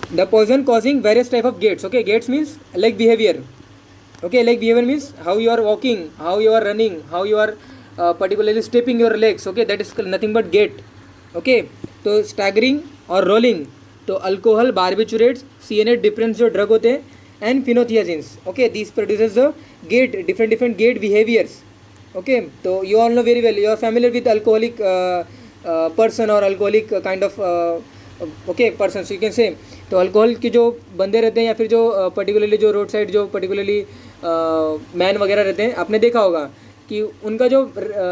The poison causing various type of gaits. Okay, gaits means like behavior. Okay, like behavior means how you are walking, how you are running, how you are particularly stepping your legs. Okay, that is nothing but gait. Okay, तो staggering और rolling, तो alcohol, barbiturates, CNA difference जो drug होते हैं and phenothiazines. Okay, this produces the gait, different different gait behaviours. Okay, तो you all know very well, you are familiar with alcoholic person और alcoholic kind of okay person you can say. तो alcohol के जो बंदे रहते हैं या फिर जो पर्टिकुलरली जो रोड साइड जो पर्टिकुलरली मैन वगैरह रहते हैं, आपने देखा होगा कि उनका जो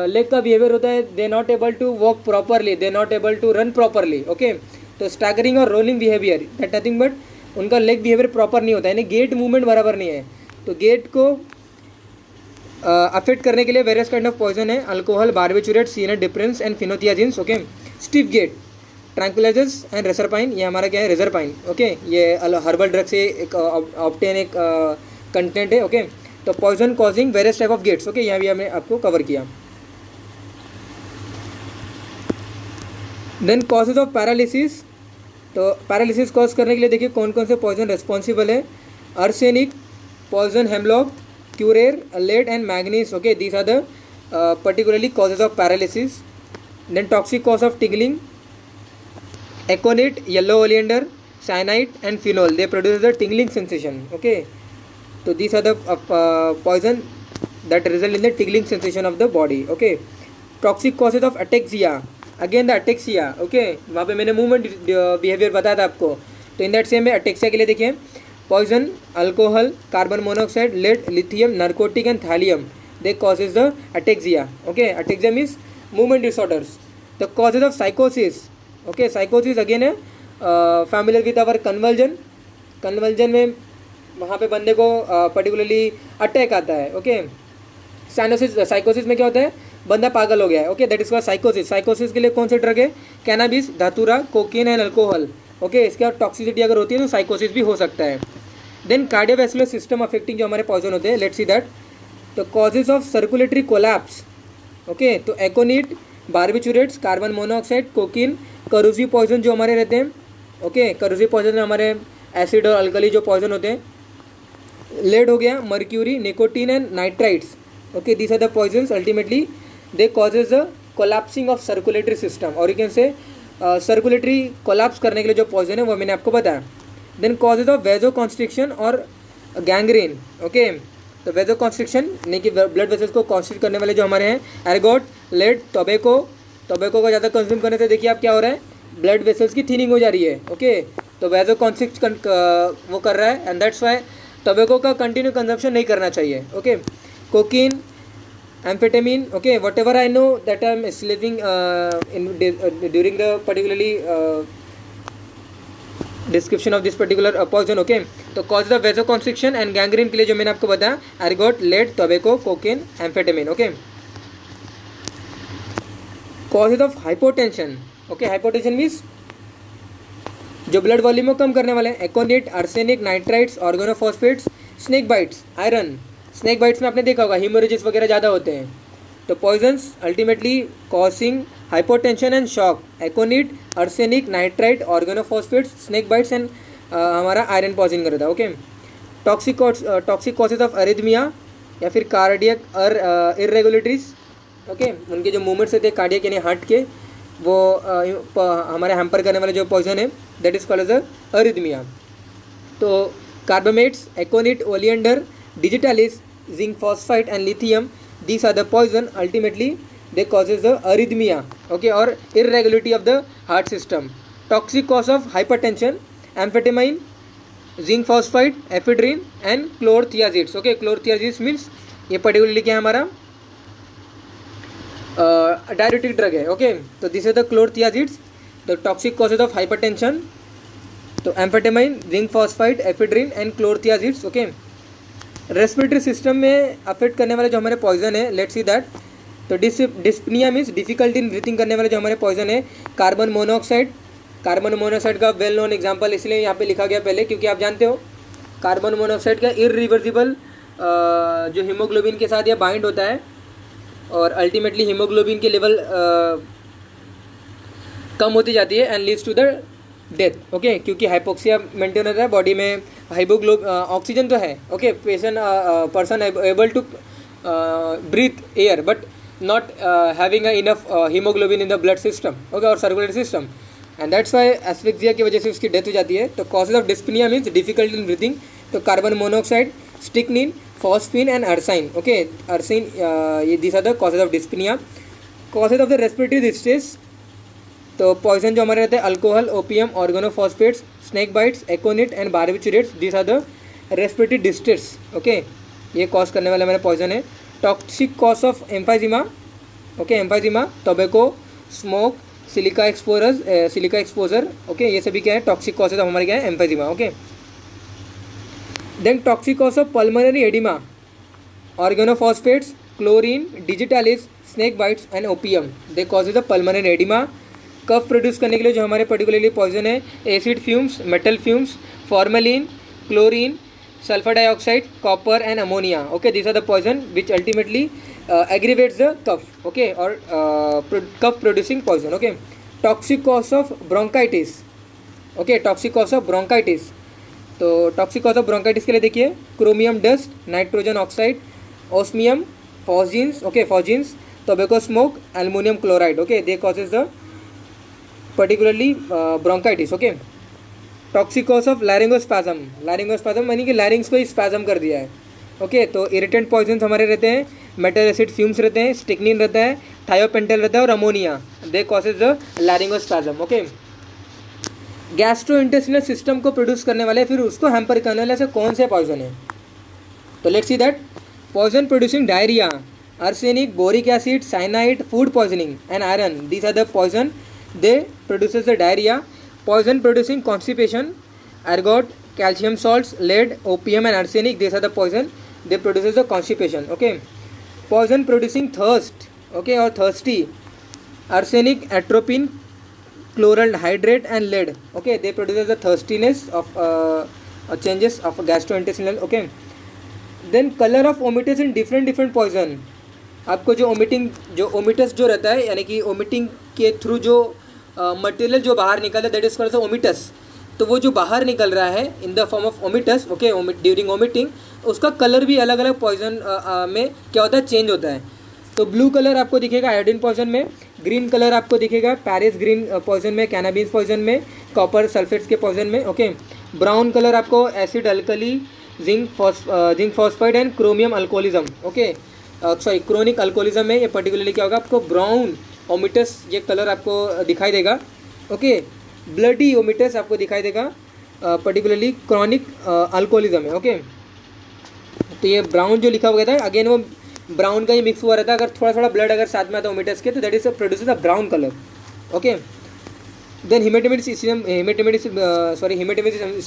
लेग का बिहेवियर होता है, they not able to walk properly, they not able to run properly. Okay, तो स्टैगरिंग और rolling behaviour, that nothing but उनका लेग बिहेवियर प्रॉपर नहीं होता है, यानी गेट मूवमेंट बराबर नहीं है. तो गेट को अफेक्ट करने के लिए वेरियस काइंड ऑफ पॉइजन है, alcohol, barbiturate, CNA difference and phenothiazines. Okay, stiff gait, tranquilizers and reserpine. ये हमारा क्या है, रेजरपाइन. ओके, ये हर्बल ड्रग से एक ऑब्टेन एक कंटेंट है. ओके, तो poison causing various type of gaits. Okay, यहाँ भी हमने आपको कवर किया. Then causes of paralysis. तो पैरालिसिस कॉज करने के लिए देखिए कौन कौन से पॉइजन रिस्पॉन्सिबल है. Arsenic, poison hemlock, curare, lead and manganese. Okay, these are the particularly causes of paralysis. Then toxic cause of tingling, aconite, yellow oleander, cyanide and phenol, they produce the tingling sensation. Okay, तो these are the poison that result in the tingling sensation of the body. Okay, toxic causes of ataxia, again the ataxia. Okay, वहाँ पे मैंने movement behaviour बताया था आपको. तो in that same में ataxia के लिए देखिए poison, alcohol, carbon monoxide, lead, lithium, narcotic and thallium, they causes the ataxia. Okay, ataxia means movement disorders. The causes of साइकोसिस. Okay, साइकोसिस again है familiar with our conversion. Conversion में वहाँ पे बंदे को पर्टिकुलरली अटैक आता है. ओके, साइकोसिस में क्या होता है, बंदा पागल हो गया है. Okay, that is called साइकोसिस. साइकोसिस के लिए कौन से ड्रग है, cannabis, धातुरा, cocaine and alcohol. Okay, इसके बाद टॉक्सिसिटी अगर होती है तो साइकोसिस भी हो सकता है. देन कार्डियोवैस्कुलर सिस्टम अफेक्टिंग जो हमारे पॉइजन होते हैं, लेट्स सी दैट. तो causes of circulatory collapse. Okay, तो aconite, barbiturates, carbon monoxide, cocaine, corrosive poison जो हमारे रहते हैं. ओके, करोसिव पॉइजन हमारे एसिड और अल्कली जो पॉइजन होते हैं. लेड हो गया, mercury, nicotine and nitrites. Okay, these are the poisons ultimately they causes the collapsing of circulatory system. और you can say circulatory collapse करने के लिए जो पॉइजन है वो मैंने आपको बताया. देन कॉजेज ऑफ वेजो कॉन्स्ट्रिक्शन और गैंग्रीन. ओके, तो वेजो कॉन्स्ट्रिक्शन यानी कि ब्लड वेसल्स को कॉन्स्ट्रिक्ट करने वाले जो हमारे हैं, एर्गोट, लेड, टोबैको. टोबैको को ज़्यादा कंज्यूम करने से देखिए आप क्या हो रहा है, ब्लड वेसल्स की थिनिंग हो जा रही है. ओके, तो वेजो कॉन्स्ट्रिक्ट वो कर रहा है एंड दैट्स वाई टोबैको का कंटिन्यू कंजम्पशन नहीं करना चाहिए. Okay, cocaine, amphetamine. Okay, whatever I know that I'm sleeping during the particularly description of this particular poison. Okay, तो causes of vasoconstriction and gangrene के लिए जो मैंने आपको बताया, ergot, lead, tobacco, cocaine, amphetamine. Okay, causes of hypotension. Okay, hypotension means जो blood volume को कम करने वाले हैं, aconite, arsenic, nitrites, organophosphates, snake bites, iron. Snake bites में आपने देखा होगा हीमोरेजिस वगैरह ज़्यादा होते हैं. तो poisons ultimately causing hypotension and shock, aconite, arsenic, nitrite, organophosphates, snake bites and हमारा आयरन पॉइजन कर देता है. Okay, toxic causes of arrhythmia या फिर कार्डियक इरेगुलेटरीज. ओके, उनके जो मूवमेंट्स होते हैं कार्डियक यानी हार्ट के, वो हमारे हैम्पर करने वाले जो पॉइजन है that is called as arrhythmia. तो carbamates, aconite, oleander, digitalis, zinc phosphide and lithium, these are the poison ultimately they causes the arrhythmia. Okay, or irregularity of the heart system. Toxic cause of hypertension, amphetamine, zinc phosphide, ephedrine and chlorothiazides. Okay, chlorothiazides means ये particularly क्या है हमारा diuretic drug है. Okay, तो this is the chlorothiazides. The toxic causes of hypertension, तो amphetamine, zinc phosphide, ephedrine and chlorothiazides. Okay, respiratory system में affect करने वाले जो हमारे पॉइजन है, लेट्स सी दैट. तो dyspnoea means difficulty in breathing करने वाले जो हमारे पॉइजन है, कार्बन मोनोऑक्साइड. कार्बन मोनोऑक्साइड का वेल नोन एग्जांपल इसलिए यहाँ पे लिखा गया पहले क्योंकि आप जानते हो कार्बन मोनोऑक्साइड का इरिवर्सिबल जो हीमोग्लोबिन के साथ यह बाइंड होता है और अल्टीमेटली हीमोग्लोबिन की लेवल कम होती जाती है and leads to the death. Okay, क्योंकि हाइपोक्सिया मेंटेन होता है बॉडी में, ऑक्सीजन तो है, okay, person able to breathe air but not having enough haemoglobin in the blood system, okay, और circulatory system, and that's why asphyxia की वजह से उसकी डेथ हो जाती है। तो causes of dyspnoea means difficulty in breathing, तो carbon monoxide, strychnine, phosphine and arsine, okay, arsine, ये these are the causes of dyspnoea. Causes of the respiratory distress, तो पॉइजन जो हमारे रहते हैं alcohol, opium, organophosphates, snake bites, aconite and barbiturates, these are the respiratory distress, okay, ये cause करने वाला मेरा पॉइजन है। Toxic cause of emphysema, okay, emphysema, tobacco, smoke, silica exposure, okay, ये सभी क्या है टॉक्सिक कॉजेज ऑफ हमारे क्या है emphysema, okay. Then toxic cause of pulmonary oedema, organophosphates, chlorine, digitalis, snake bites and opium, they causes of pulmonary oedema. Cough produce करने के लिए जो हमारे पर्टिकुलरली पॉइजन है, acid fumes, metal fumes, formalin, chlorine, sulphur dioxide, copper and ammonia, okay, this are the poison which ultimately aggravates the cough, okay, और cough producing poison, okay. Toxic cause of bronchitis, okay, toxic cause of bronchitis, तो toxic cause of bronchitis के लिए देखिए chromium dust, nitrogen oxide, osmium, phosgenes, okay, phosgenes, tobacco smoke, aluminium chloride, okay, they causes the particularly bronchitis, okay. Toxic cause of laryngospasm, laryngospasm यानी कि लैरिंग्स को ही spasm कर दिया है, ओके, तो इरिटेंट पॉइजन हमारे रहते हैं, मेटल एसिड फ्यूम्स रहते हैं, स्टिक्निन रहता है, थायोपेंटल रहता है और ammonia, they causes the laryngospasm, okay. Gastrointestinal system को प्रोड्यूस करने वाले फिर उसको हैम्पर करने वाले ऐसे कौन से पॉइजन है, तो let's see that poison producing diarrhoea, arsenic, boric acid, cyanide, food poisoning and iron, these are the poison, they produces the diarrhea. Poison producing constipation, ergot, calcium salts, lead, opium and arsenic, these are the poison, they produces the constipation, okay. Poison producing thirst, okay, or thirsty, arsenic, atropine, chloral hydrate and lead, okay, they produces the thirstiness of changes of gastrointestinal, okay. Then color of omitus in different poison, आपको जो ओमिटस जो रहता है यानी कि omitting के through जो material जो बाहर निकलता है दैट इज कॉल्ड ओमिटस, तो वो जो बाहर निकल रहा है in the form of vomitus, okay, during vomiting, उसका कलर भी अलग अलग पॉइजन में क्या होता है चेंज होता है। तो ब्लू कलर आपको दिखेगा आयोडीन पॉइजन में, ग्रीन कलर आपको दिखेगा पैरिस ग्रीन पॉइजन में, कैनाबिस पॉइजन में, कॉपर सल्फेट्स के पॉइजन में, ओके। ब्राउन कलर आपको acid alkali, zinc phosphide and chromium alcoholism, okay, sorry chronic alcoholism में ये पर्टिकुलरली क्या होगा आपको ब्राउन ओमिटस ये कलर आपको दिखाई देगा, ओके। ब्लडी ओमिटस आपको दिखाई देगा पर्टिकुलरली क्रॉनिक अल्कोहलिज्म में, ओके। तो ये ब्राउन जो लिखा हुआ था अगेन वो ब्राउन का ही मिक्स हुआ रहता है, अगर थोड़ा थोड़ा ब्लड अगर साथ में आता है ओमिटस के तो that is produces a brown colour, okay. Then haematemesis इसे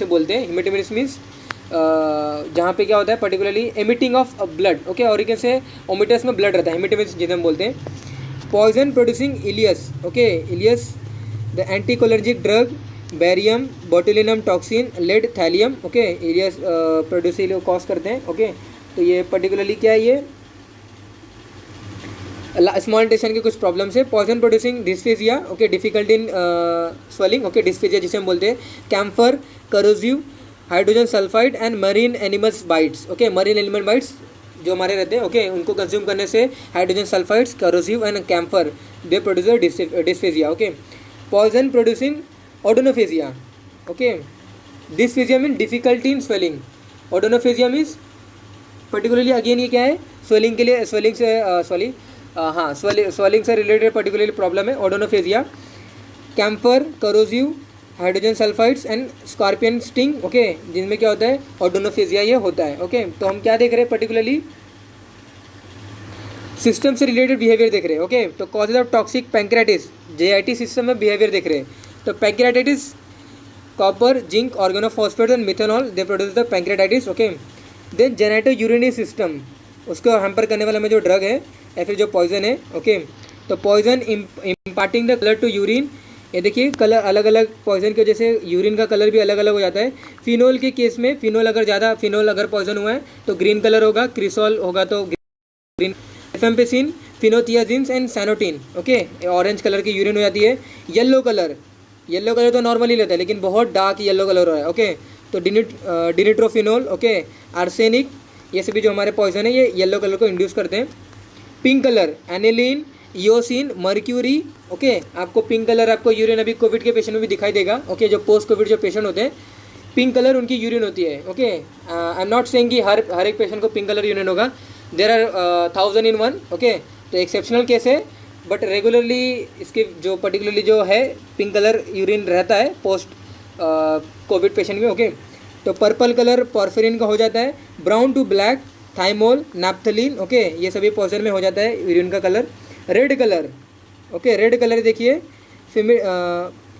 बोलते हैं, हिमेटेमेटिस मीन्स जहाँ पे क्या होता है particularly emitting of blood, okay, और एक से ओमिटस में ब्लड रहता है, हिमेटेमेटिस जिसे हम बोलते हैं। Poison producing ileus, okay, ileus the anticholinergic drug, barium, botulinum toxin, lead, thallium, okay, ileus produce cause करते हैं, ओके। तो ये पर्टिकुलरली क्या है, ये स्मॉल इंटेस्टाइन की कुछ प्रॉब्लम्स है। Poison producing dysphagia, okay, difficulty in swallowing, okay, dysphagia जिसे हम बोलते हैं। Camphor, corrosive, hydrogen sulphide and marine animals bites, okay, marine animal bites जो हमारे रहते हैं, ओके, उनको कंज्यूम करने से hydrogen sulphides, corrosive and camphor they produce dysphagia, okay. Poison producing odynophagia, okay, dysphagia mean difficulty in swallowing, odynophagia means particularly again ये क्या है स्वेलिंग के लिए, स्वेलिंग से रिलेटेड पर्टिकुलरली प्रॉब्लम है odynophagia. Camphor, corrosive, hydrogen sulphides and scorpion sting, okay, जिनमें क्या होता है ओडोनोफेजिया ये होता है, ओके। तो हम क्या देख रहे हैं पर्टिकुलरली सिस्टम से रिलेटेड बिहेवियर देख रहे हैं, ओके। तो causes of toxic pancreatitis, JIT system में बिहेवियर देख रहे हैं। तो pancreatitis, copper, zinc, organophosphate and methanol they produce the pancreatitis, okay. Then genitourinary system, उसको हैम्पर करने वाला में जो ड्रग है या फिर जो पॉइजन है, ओके। तो poison imparting the colour to urine, ये देखिए कलर अलग अलग पॉइजन की वजह से यूरिन का कलर भी अलग अलग हो जाता है। फिनोल के केस में फिनोल अगर पॉइजन हुआ है तो ग्रीन कलर होगा, क्रिसोल होगा तो green, rifampicin, phenothiazines and santonin, okay, orange colour की यूरिन हो जाती है। येलो कलर येलो कलर तो नॉर्मली लेता है लेकिन बहुत डार्क येलो कलर हो रहा है, ओके। तो डिनिट्रोफिनोल, ओके, आर्सेनिक, ये सभी जो हमारे पॉइजन है ये येलो कलर को इंड्यूस करते हैं। Pink colour aniline, eosin, mercury, okay. आपको पिंक कलर आपको यूरिन अभी कोविड के पेशेंट में भी दिखाई देगा, ओके। जो पोस्ट कोविड जो पेशेंट होते हैं पिंक कलर उनकी यूरिन होती है, okay. I am not saying कि हर एक पेशेंट को पिंक कलर यूरिन होगा, देयर आर 1000 in 1, ओके। तो एक्सेप्शनल केस है, बट रेगुलरली इसके जो पर्टिकुलरली जो है पिंक कलर यूरिन रहता है पोस्ट कोविड पेशेंट में, ओके। तो पर्पल कलर पॉर्फिरिन का हो जाता है। Brown to black thymol, naphthalene, okay, ये सभी पॉइजन में हो जाता है यूरिन का colour. Red colour, okay, red colour देखिए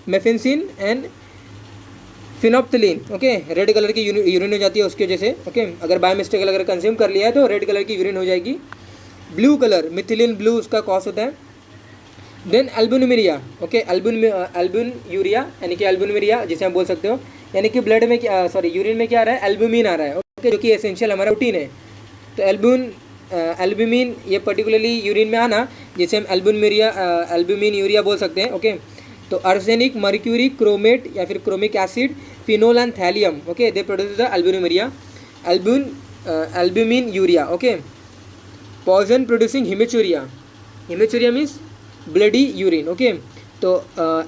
mephenesin and phenolphthalein, okay. Red colour की यूरिन हो जाती है उसकी वजह से, ओके। अगर बाय मिस्टेक अगर कंज्यूम कर लिया है तो रेड कलर की यूरिन हो जाएगी। ब्लू कलर मिथिलिन ब्लू उसका कॉज होता है। देन एल्बुमिरिया, ओके, एल्बुन यूरिया यानी कि एल्बुमिरिया जिसे आप बोल सकते हो, यानी कि ब्लड में यूरिन में क्या आ रहा है, एल्बुमिन आ रहा है, ओके, जो कि एसेंशियल हमारा प्रोटीन है। तो एल्बुमिन ये पर्टिकुलरली यूरिन में आना जिसे हम एल्बुमिन यूरिया बोल सकते हैं, ओके। तो आर्सेनिक, मर्क्यूरी, क्रोमेट या फिर chromic acid, phenol and thallium, okay, they produce the albuminuria, albuminuria, okay. Poison producing haematuria, haematuria means bloody urine, okay. तो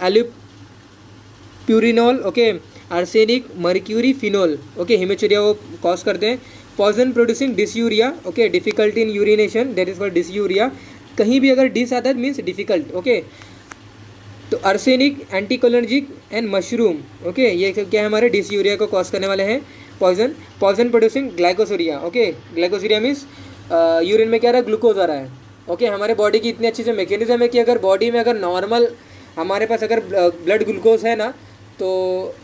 allopurinol, okay, arsenic, mercury, phenol, okay, haematuria वो cause करते हैं। Poison producing dysuria, okay, difficulty in urination, that is called dysuria. कहीं भी अगर dys आता है means difficult, okay. तो arsenic, anticholinergic and mushroom, okay, ये क्या है हमारे डिसयूरिया को कॉज करने वाले हैं poison. Poison producing glycosuria, okay, glycosuria means urine में क्या रहा है, ग्लूकोज आ रहा है, ओके। हमारे बॉडी की इतनी अच्छी से मैकेनिज्म है कि अगर बॉडी में अगर नॉर्मल हमारे पास अगर ब्लड ग्लूकोज है ना, तो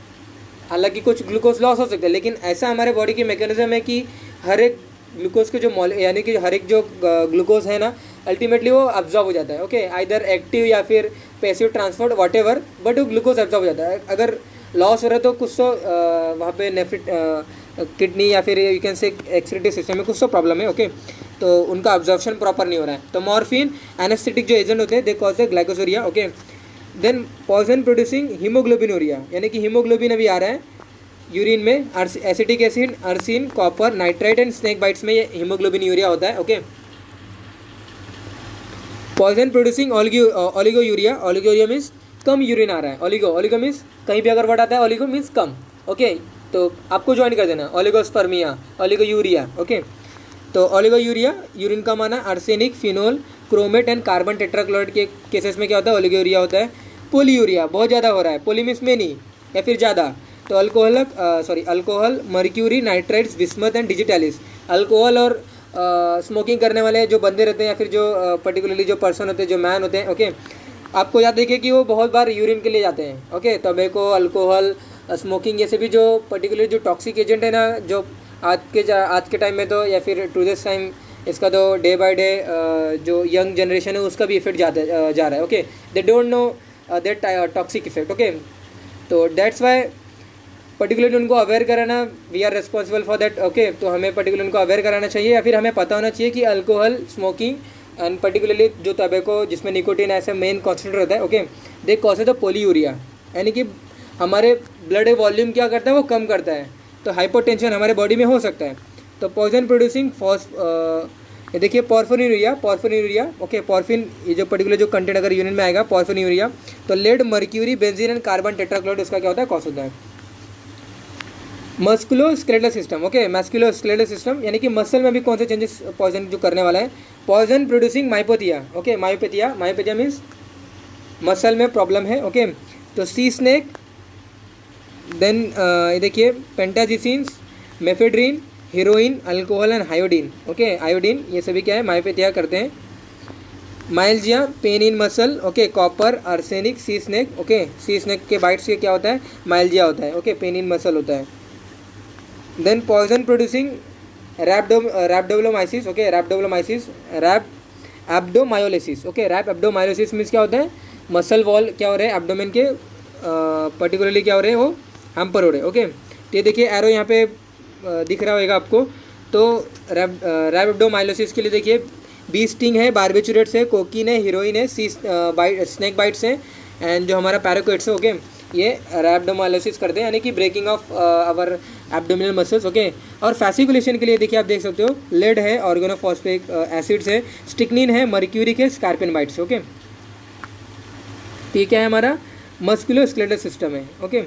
हालांकि कुछ ग्लूकोज लॉस हो सकता है, लेकिन ऐसा हमारे बॉडी की मैकेनिज्म है कि हर एक ग्लूकोज के जो यानी कि हर एक जो ग्लूकोज है ना अल्टीमेटली वो अब्जॉर्ब हो जाता है, ओके, आइदर एक्टिव या फिर पैसिव ट्रांसपोर्ट व्हाटएवर, बट वो ग्लूकोज अब्जॉर्ब हो जाता है। अगर लॉस हो रहा है तो कुछ तो वहाँ पे किडनी या फिर यू कैन से एक्सक्रीटिव सिस्टम में कुछ तो प्रॉब्लम है, ओके। तो उनका अब्जॉर्प्शन प्रॉपर नहीं हो रहा है। तो मॉर्फिन, एनेस्थेटिक जो एजेंट होते हैं they cause the glycosuria, okay. Then poison producing haemoglobinuria, यानी कि हीमोग्लोबिन अभी आ रहा है यूरिन में, acetic acid, arsine, copper, nitrite and snake bites में ये हीमोग्लोबिन यूरिया होता है, okay. Poison producing oliguria, oliguria means कम यूरिन आ रहा है, ओलिगो मीन्स कहीं भी अगर वर्ड आता है ओलिगो मीन्स कम, ओके। तो आपको ज्वाइन कर देना ओलिगोस्पर्मिया, ओलिगोयूरिया, ओके। तो ओलिगोयूरिया यूरिन का माना arsenic, phenol, chromate and carbon tetrachloride के केसेस में क्या होता है, ओलिगोयूरिया होता है। पोलीयूरिया बहुत ज़्यादा हो रहा है, पोली मीन्स मेनी या फिर ज़्यादा, तो alcohol, mercury, nitrites, bismuth and digitalis. Alcohol और स्मोकिंग करने वाले जो बंदे रहते हैं या फिर जो पर्टिकुलरली जो पर्सन होते हैं, जो मैन होते हैं, ओके, आपको याद देखिए कि वो बहुत बार यूरिन के लिए जाते हैं, ओके। टोबैको, अल्कोहल, स्मोकिंग, ये सभी जो पर्टिकुलर जो टॉक्सिक एजेंट है ना, जो आज के टाइम में तो या फिर टू दिस टाइम इसका तो डे बाय डे जो यंग जनरेशन है उसका भी इफेक्ट जा रहा है, okay. They don't know that toxic effect, okay. तो दैट्स वाई पर्टिकुलरली उनको अवेयर कराना, we are responsible for that, okay. तो हमें पर्टिकुलर उनको अवेयर कराना चाहिए या फिर हमें पता होना चाहिए कि अल्कोहल, स्मोकिंग एंड पर्टिकुलरली जो टोबैको जिसमें निकोटिन ऐसे मेन कॉन्सेंट्रेट होता है, okay, they cause the polyuria, यानी कि हमारे ब्लड वॉल्यूम क्या करता है वो कम करता है, तो हाइपोटेंशन हमारे बॉडी में हो सकता है। तो पॉइजन प्रोड्यूसिंग ये देखिए पॉर्फिन, ओके, पॉर्फिन ये जो पर्टिकुलर जो कंटेंट अगर यूनिट में आएगा पॉर्फिन, तो lead, mercury, benzene and carbon tetrachloride उसका क्या होता है, कॉज होता है। Musculoskeletal system, okay, musculoskeletal system यानी कि मसल में भी कौन से चेंजेस पॉइजन जो करने वाला है। Poison producing myopathia, okay, myopathia means muscle में प्रॉब्लम है, ओके। तो सी स्नेक, देन ये देखिए pentazocines, mephedrine, heroin, alcohol and iodine, okay, iodine, ये सभी क्या है मायोपैथिया करते हैं। Myalgia, pain in muscle, okay, copper, arsenic, sea snake, okay, sea snake के बाइट्स से क्या होता है, माइल्जिया होता है, ओके, पेन इन मसल होता है। Then poison producing rhabdomyolysis, okay, rhabdomyolysis, okay, rhabdomyolysis means क्या होता है, मसल वॉल क्या हो रहे हैं एब्डोमेन के पर्टिकुलरली क्या हो रहे हैं वो हैम्पर हो रहे हैं, ओके। तो ये देखिए एरो यहाँ पे दिख रहा होगा आपको। तो रैप्डोमायोलिसिस के लिए देखिए बी स्टिंग है, बारबेचुरेट्स है, कोकीन है, हीरोइन है, स्नेक बाइट्स है एंड जो हमारा पैराकोइट्स है, ओके। ये रैप्डोमायोलाइसिस करते हैं, यानी कि breaking off our abdominal muscles. Okay, और फैसिकुलेशन के लिए देखिए आप देख सकते हो, लेड है, ऑर्गेनोफॉस्फेटिक एसिड्स है, स्टिक्निन है, मर्क्यूरिक है, स्कार्पेनमाइड्स। ओके, तो ये क्या है हमारा मस्कुलोस्केलेटल सिस्टम है। ओके,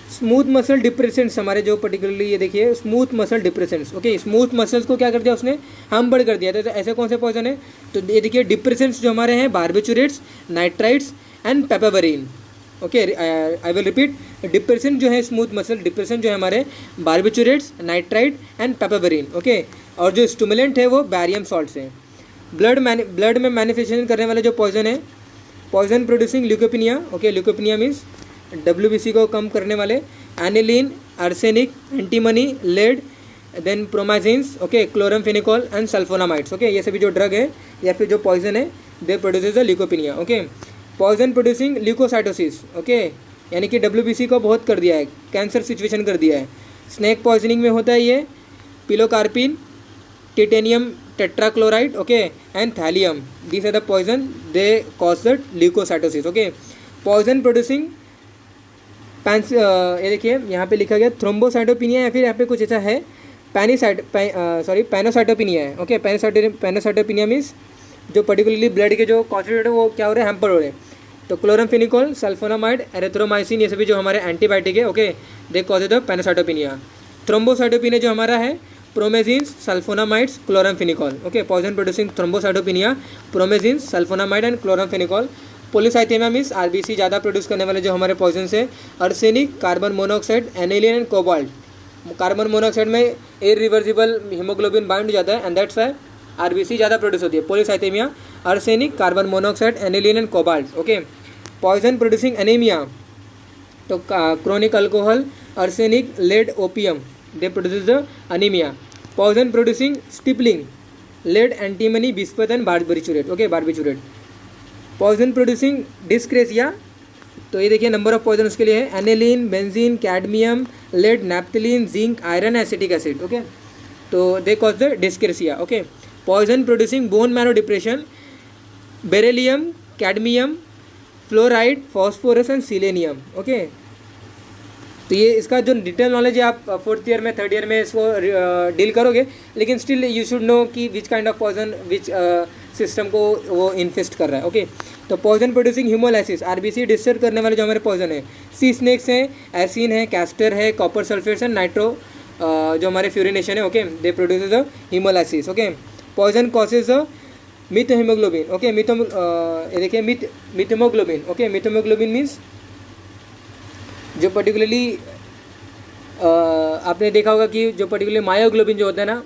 स्मूथ मसल डिप्रेसेंट्स हमारे जो पर्टिकुलरली ये देखिए smooth muscle depressants. Okay, smooth muscles को क्या कर दिया उसने, हार्म कर दिया था। तो ऐसे कौन से पॉइजन है, तो ये देखिए डिप्रेसेंट्स जो हमारे हैं barbiturates, nitrites and papaverine. Okay, I will repeat, depressant जो है स्मूथ मसल डिप्रेसेंट जो है हमारे barbiturates, nitrite and papaverine. Okay, और जो स्टिमुलेंट है वो बैरियम सॉल्ट्स हैं। ब्लड में मैनिफेस्टेशन करने वाले जो पॉइजन है, poison producing leucopenia. Okay, leucopenia means WBC को कम करने वाले, aniline, arsenic, antimony, lead, then promazines, okay, chloramphenicol and sulphonamides. Okay, ये सभी जो ड्रग है या फिर जो पॉइजन है they produces the leucopenia. Okay, poison producing leucocytosis. Okay, यानी कि WBC को बहुत कर दिया है, कैंसर सिचुएशन कर दिया है। स्नेक पॉइजनिंग में होता है ये pilocarpine, titanium tetrachloride, okay, and thallium. These are the poison they cause the leukocytosis. Okay, poison producing ये देखिए यहाँ पे लिखा गया थ्रोम्बोसाइटोपिनिया, या फिर यहाँ पे कुछ ऐसा है पैनोसाइटोपिनिया है। ओके, पैनोसाइटोपिनिया मीन्स जो पर्टिकुलरली ब्लड के जो कॉन्सेंट्रेट है वो क्या हो रहे हैं, हैम्पर हो रहे हैं। तो क्लोरमफेनिकोल, सल्फोनामाइड, एरिथ्रोमाइसिन, ये सभी जो हमारे एंटीबायोटिक है, okay, they cause the pancytopenia. Thrombocytopenia जो हमारा है promazines, sulphonamides, chloramphenicol. Okay, poison producing thrombocytopenia, promazines, sulphonamide and chloramphenicol. Polycythaemia means RBC ज़्यादा प्रोड्यूस करने वाले जो हमारे पॉइजन है, arsenic, carbon monoxide, aniline and cobalt. Carbon monoxide में इरिवर्सिबल हीमोग्लोबिन बाइंड हो जाता है एंड दैट्स वाई RBC ज़्यादा प्रोड्यूस होती है। Polycythaemia, arsenic, carbon monoxide, aniline and cobalt. Okay, poison producing anaemia, तो chronic alcohol, arsenic, lead, opium, they produce the anaemia. Poison producing stippling, lead, antimony, bismuth and barbiturate. Okay, barbiturate. Poison producing dyscrasia, तो ये देखिए number of poison उसके लिए है, aniline, benzene, cadmium, lead, naphthalene, zinc, iron, acetic acid. Okay, तो they cause the dyscrasia. Okay, poison producing bone marrow depression, beryllium, cadmium, fluoride, phosphorus and selenium. Okay, तो ये इसका जो डिटेल नॉलेज है आप 4th ईयर में 3rd year में इसको डील करोगे, लेकिन स्टिल यू शुड नो कि which kind of poison which system को वो इन्फेस्ट कर रहा है। ओके, तो poison producing haemolysis, RBC disturb करने वाले जो हमारे पॉइजन है, सी स्नेक्स हैं, एसिन है, कैस्टर है, कॉपर सल्फेट्स एंड नाइट्रो जो हमारे फ्यूरिनेशन है, okay, they produce the haemolysis. Okay, poison causes the methaemoglobin. Okay, देखिए मिथहीमोग्लोबिन। ओके, मिथहीमोग्लोबिन मीन्स जो पर्टिकुलरली आपने देखा होगा कि जो पर्टिकुलरली मायोग्लोबिन जो होता है ना,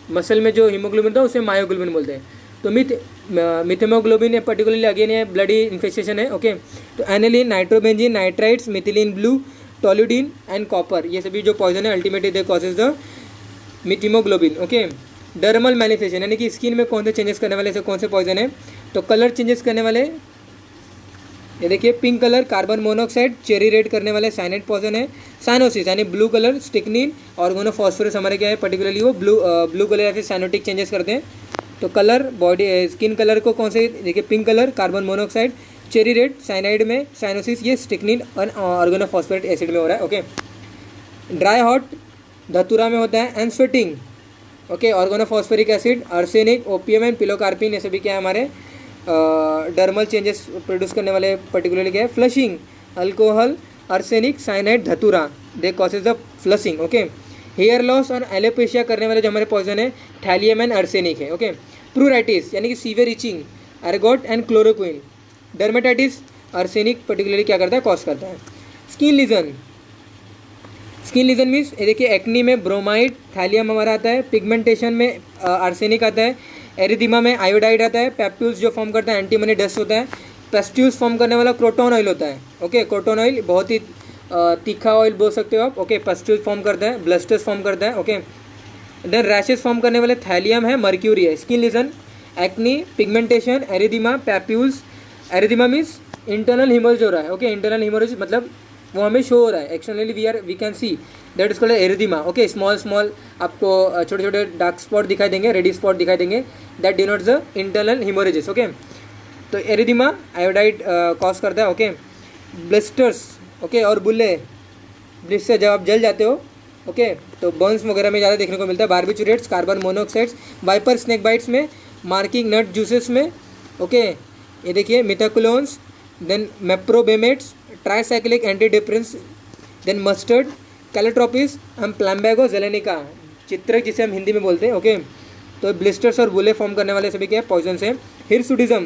मसल में जो हीमोग्लोबिन होता है उसे मायोग्लोबिन बोलते हैं। तो मिथहीमोग्लोबिन पर्टिकुलरली अगेन ये ब्लडी इन्फेक्शन है। ओके, तो aniline, nitrobenzene, nitrites, methylene blue, toluidine and copper, ये सभी जो पॉइजन है ultimately they causes the methaemoglobin. Okay, dermal manifestation, यानी कि स्किन में कौन से चेंजेस करने वाले से कौन से पॉइजन है, तो कलर चेंजेस करने वाले ये देखिए pink colour, carbon monoxide, cherry red करने वाले साइनेट पॉइजन है। साइनोसिस यानी ब्लू कलर, स्टिक्निन, ऑर्गेनोफॉस्फोरस हमारे क्या है पर्टिकुलरली वो ब्लू कलर या फिर साइनोटिक चेंजेस करते हैं। तो कलर बॉडी स्किन कलर को कौन से देखिए pink colour, carbon monoxide, cherry red, cyanide में साइनोसिस, ये स्टिक्निन और ऑर्गेनोफॉस्फेट एसिड में हो रहा है। ओके, ड्राई हॉट धतूरा में होता है and sweating. Okay, organophosphoric acid, arsenic, opium and pilocarpine, ये सभी क्या है हमारे डर्मल चेंजेस प्रोड्यूस करने वाले पर्टिकुलरली क्या है flushing, alcohol, arsenic, cyanide, datura, they causes the flushing. Okay, hair loss और एलोपेशिया करने वाले जो हमारे पॉइजन है थैलियम एंड आर्सेनिक है। ओके, प्रूराइटिस यानी कि severe itching, ergot and chloroquine. Dermatitis arsenic particularly क्या करता है कॉज करता है। Skin lesion, skin lesion means ये देखिए एक्नी में ब्रोमाइड, थैलियम हमारा आता है, पिगमेंटेशन में आर्सेनिक आता है, एरिदीमा में आयोडाइड आता है, पैप्यूल्स जो फॉर्म करता है एंटीमनी डस्ट होता है, पेस्ट्यूल्स फॉर्म करने वाला क्रोटोन ऑयल होता है। ओके, क्रोटोन ऑयल बहुत ही तीखा ऑयल बोल सकते हो आप। ओके, पेस्ट्यूल्स फॉर्म करता है, ब्लस्टर्स फॉर्म करता है। ओके, देन रैशेस फॉर्म करने वाले थैलियम है, मर्क्यूरी है। Skin lesion, acne, pigmentation, erythema, papules. Erythema means internal haemorrhage हो रहा है। ओके, इंटरनल हिमोरेज मतलब वो हमें शो हो रहा है, externally we can see that is called erythema. Okay, small आपको छोटे छोटे डार्क स्पॉट दिखाई देंगे, रेडी स्पॉट दिखाई देंगे, that denotes the internal haemorrhages. Okay, तो एरिदीमा आयोडाइड कॉज करता है। ओके, ब्लिस्टर्स, ओके, और बुल्ले ब्लिस्टर जब आप जल जाते हो, ओके, तो बर्न्स वगैरह में ज़्यादा देखने को मिलता है। Barbiturates carbon monoxides, viper snake bites में, मार्किंग नट जूसेस में, ओके, ये देखिए methaqualones, then meprobamates, tricyclic antidepressants, then mustard, calotropis, हम प्लम्बैगो जेलेनिका, चित्रक जिसे हम हिंदी में बोलते हैं, ओके। तो ब्लिस्टर्स और बुले फॉर्म करने वाले सभी क्या पॉइजन है। हिरसुडिज्म,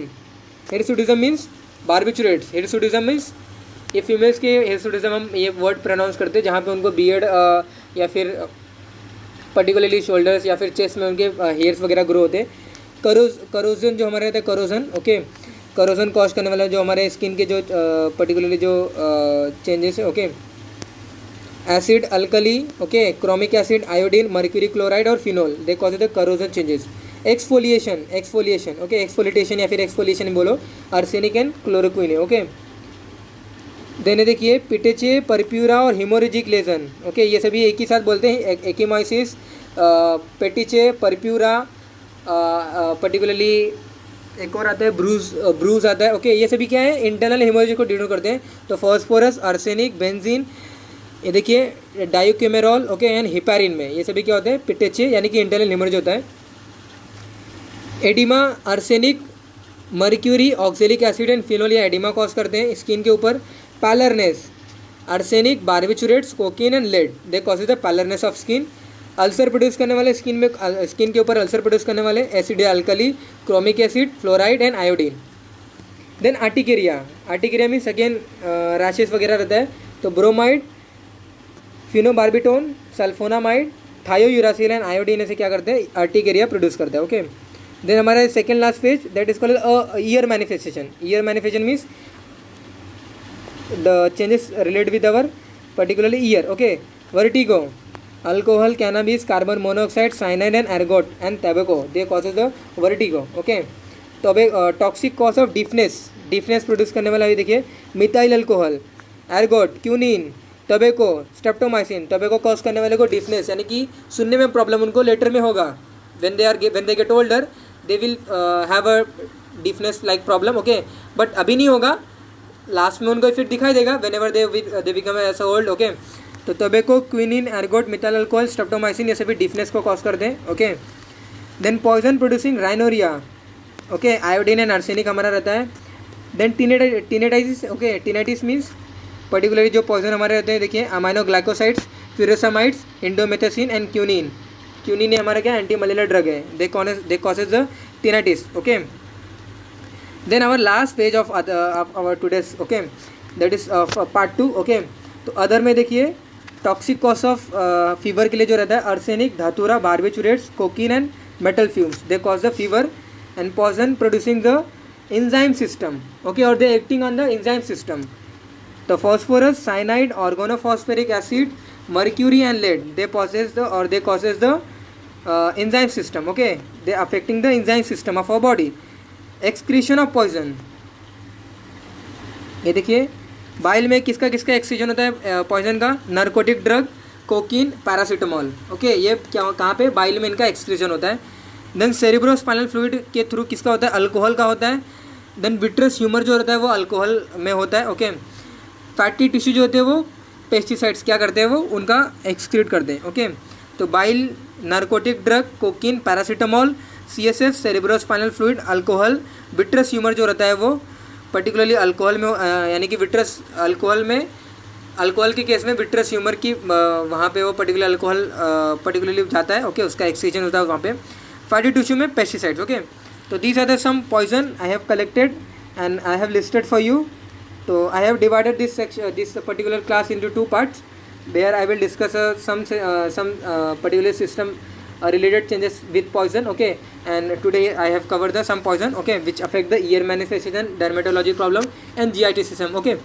हिरसुडिज्म मीन्स बारबिचुरेट्स, हिरसुडिज्म मीन्स ये फीमेल्स के हिरसुडिज्म हम ये वर्ड प्रोनाउंस करते हैं जहाँ पे उनको बियर्ड या फिर पर्टिकुलरली शोल्डर्स या फिर चेस्ट में उनके हेयर्स वगैरह ग्रो होते हैं। करोजन जो हमारे रहता है, करोजन, ओके, करोजन कॉज करने वाला जो हमारे स्किन के जो पर्टिकुलरली जो चेंजेस है, okay. Acid, alkali, okay, chromic acid, iodine, mercury chloride और phenol, they cause the corrosion changes. Exfoliation, exfoliation, okay, exfoliation या फिर एक्सफोलिएशन बोलो, आर्सेनिक एंड क्लोरोक्विन, ओके। देने देखिए पिटेचे, परप्यूरा और हिमोरेजिक लेजन, ओके, ये सभी एक ही साथ बोलते हैं, एकिमाइसिस, पेटिचे, परप्यूरा, पर्टिकुलरली एक और आता है ब्रूज आता है, ओके, ये सभी क्या है, इंटरनल हिमोरेजिक को डिनोट करते हैं। तो फॉस्फोरस, आर्सेनिक, बेंजीन, ये देखिए डायोक्यूमेरॉल, ओके, एंड हिपैरिन में ये सभी क्या होते हैं, पिटेचे यानी कि इंटरनल हिमोरेज होता है। Oedema, arsenic, mercury, oxalic acid and phenol या एडिमा कॉज करते हैं स्किन के ऊपर। Paleness, arsenic, barbiturates, cocaine and lead, they causes the paleness of skin. Ulcer produce करने वाले स्किन के ऊपर अल्सर प्रोड्यूस करने वाले एसिड या alkali, chromic acid, fluoride and iodine. Then urticaria, urticaria means again rashes वगैरह रहता है। तो bromide, phenobarbitone, sulphonamide, thiouracil and iodine से क्या करते हैं, आर्टिकेरिया प्रोड्यूस करते हैं, ओके। देन हमारा second last phase that is called ear manifestation. Ear manifestation means the changes related with our particularly ear, okay. Vertigo, alcohol, cannabis, carbon monoxide, cyanide and ergot and tobacco, they causes the vertigo, okay. तो अब toxic cause of deafness, deafness produce करने वाला ये देखिए methyl alcohol, ergot, quinine, tobacco, streptomycin, tobacco cause करने वाले को deafness यानी कि सुनने में प्रॉब्लम उनको लेटर में होगा, when they get older they will have a deafness like problem, okay, but अभी नहीं होगा, लास्ट में उनको फिर दिखाई देगा whenever they become ऐसा ओल्ड, ओके। तो tobacco, quinine, ergot, methyl alcohol, streptomycin ये सभी डिफनेस को कॉज करते हैं, okay. Then poison producing rhinorrhoea, okay, iodine and arsenic हमारा रहता है। Then tinnitus, okay, tinnitus means particularly जो पॉइजन हमारे रहते हैं देखिए aminoglycosides, furosemides, indomethacin and quinine, quinine ये हमारा क्या एंटी मलेरियल ड्रग है, they causes the tinnitus, okay. Then our last page of our today's, okay, that is part 2, okay. तो अदर में देखिए टॉक्सिक कॉज ऑफ फीवर के लिए जो रहता है arsenic, datura, barbiturates, cocaine and metal fumes, they cause the fever and poison producing the enzyme system, okay, or they acting on the enzyme system. The phosphorus, cyanide, organophosphoric acid, mercury and lead, they causes the enzyme system, okay, they affecting the enzyme system of our body. Excretion of poison, ये देखिए bile में किसका किसका excretion होता है poison का, narcotic drug, cocaine, paracetamol, okay, ये क्या कहाँ पे बाइल में इनका एक्सक्रीशन होता है। देन सेरिब्रोस्पाइनल फ्लूइड के थ्रू किसका होता है, अल्कोहल का होता है। देन विट्रस ह्यूमर जो होता है वो अल्कोहल में होता है, ओके। फैटी टिश्यू जो होते हैं वो पेस्टिसाइड्स क्या करते हैं, वो उनका एक्सक्रीट करते हैं, ओके। तो bile, narcotic drug, cocaine, paracetamol, CSF, cerebrospinal fluid, alcohol, vitreous humour जो रहता है वो पर्टिकुलरली अल्कोहल में यानी कि विट्रस अल्कोहल में, अल्कोहल के केस में विट्रस ह्यूमर की वहाँ पे वो पर्टिकुलर अल्कोहल पर्टिकुलरली जाता है, ओके, उसका एक्सक्रीशन होता है वहाँ पे। फैटी टिश्यू में पेस्टिसाइड्स, ओके। तो these are the some poison I have collected and I have listed for you. तो I have divided this particular class into 2 parts. There I will discuss some particular system related changes with poison, okay. And today I have covered some poison, okay, which affect the ear manifestation, dermatology problem and GIT system, okay.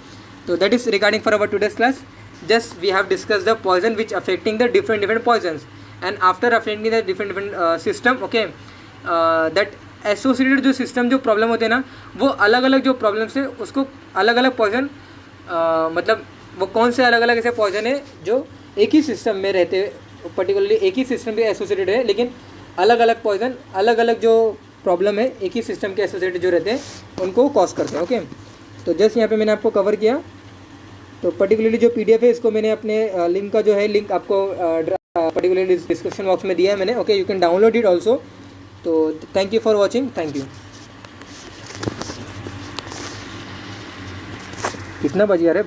So that is regarding for our today's class. Just we have discussed the poison which affecting the different poisons, and after affecting the different system, okay, that associated जो system जो problem होते हैं ना, वो अलग अलग जो problems है उसको अलग अलग पॉइजन मतलब वो कौन से अलग अलग ऐसे पॉइजन है जो एक ही सिस्टम में रहते हैं, पर्टिकुलरली एक ही सिस्टम पे एसोसिएटेड है, लेकिन अलग अलग पॉइजन अलग अलग जो प्रॉब्लम है एक ही सिस्टम के एसोसिएटेड जो रहते हैं उनको कॉज करते हैं, ओके। तो जस्ट यहाँ पे मैंने आपको कवर किया तो पर्टिकुलरली जो PDF है इसको मैंने अपने लिंक का जो है लिंक आपको पर्टिकुलरली डिस्क्रिप्शन बॉक्स में दिया है मैंने. Okay, you can download it also. तो thank you for watching. Thank you. कितना बज गया रे?